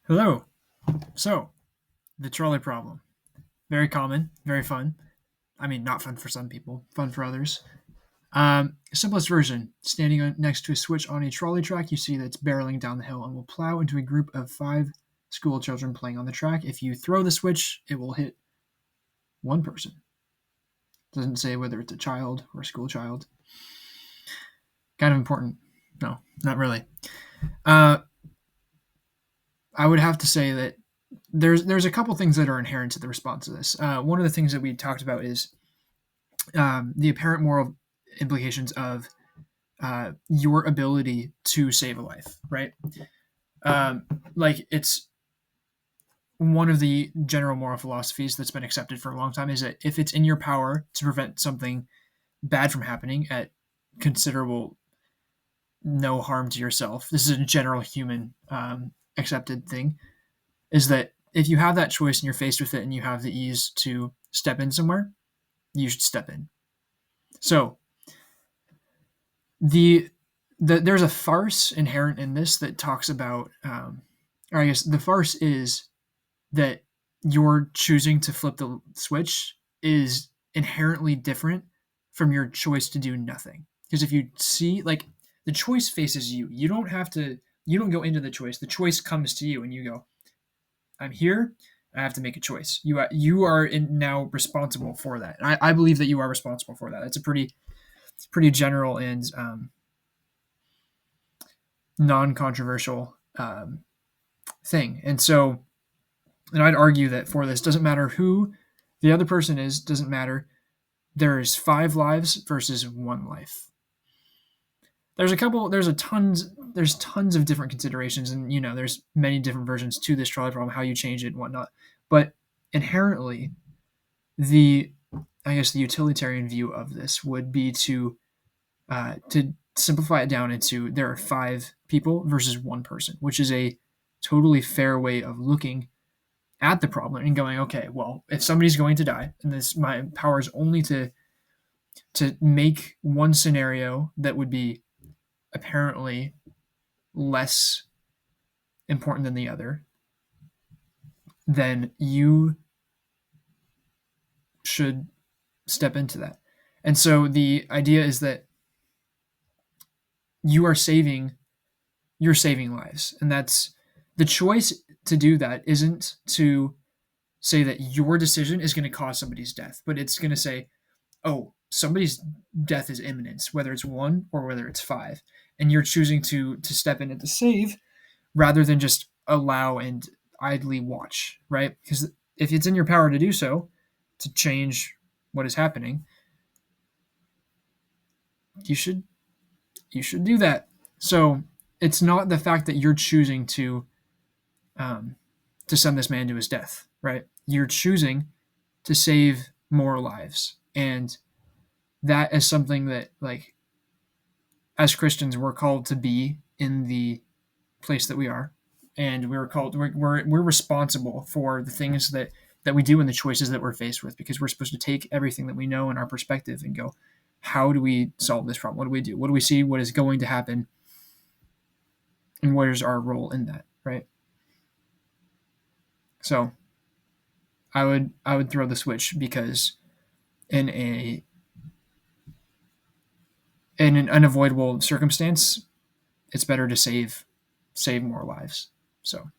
Hello. So, the trolley problem. Very common, very fun. I mean, not fun for some people, fun for others. Simplest version, standing next to a switch on a trolley track, you see that it's barreling down the hill and will plow into a group of 5 school children playing on the track. If you throw the switch, it will hit one person. Doesn't say whether it's a child or a school child. Kind of important. No, not really. Uh, I would have to say that there's a couple things that are inherent to the response to this. One of the things that we talked about is the apparent moral implications of your ability to save a life, right? Um, like it's one of the general moral philosophies that's been accepted for a long time is that if it's in your power to prevent something bad from happening at considerable no harm to yourself, this is a general human accepted thing, is that if you have that choice and you're faced with it and you have the ease to step in somewhere, you should step in. So the there's a farce inherent in this that talks about, or I guess the farce is that your choosing to flip the switch is inherently different from your choice to do nothing. Because if you see, like, the choice faces you, you don't have to, you don't go into the choice. The choice comes to you, and you go, "I'm here. I have to make a choice." You are now responsible for that. And I believe that you are responsible for that. It's a pretty general and non-controversial thing. And I'd argue that for this, doesn't matter who the other person is, doesn't matter. There's 5 lives versus 1 life. There's tons of different considerations, and there's many different versions to this trolley problem, how you change it and whatnot. But inherently, the I guess the utilitarian view of this would be to simplify it down into there are 5 people versus 1 person, which is a totally fair way of looking at the problem and going, okay, well, if somebody's going to die, and this my power is only to make one scenario that would be apparently less important than the other, then you should step into that. And so the idea is that you are saving you're saving lives. And that's the choice to do that isn't to say that your decision is going to cause somebody's death, but it's going to say, oh, somebody's death is imminent, whether it's 1 or whether it's 5. And you're choosing to step in and to save rather than just allow and idly watch, right? Because if it's in your power to do so, to change what is happening, you should do that. So it's not the fact that you're choosing um, to send this man to his death, right? You're choosing to save more lives, and that is something that, like, as Christians, we're called to be in the place that we are, and we're responsible for the things that we do and the choices that we're faced with, because we're supposed to take everything that we know in our perspective and go, how do we solve this problem? What do we do? What do we see? What is going to happen? And what is our role in that, right? So I would throw the switch, because in a in an unavoidable circumstance, it's better to save more lives. So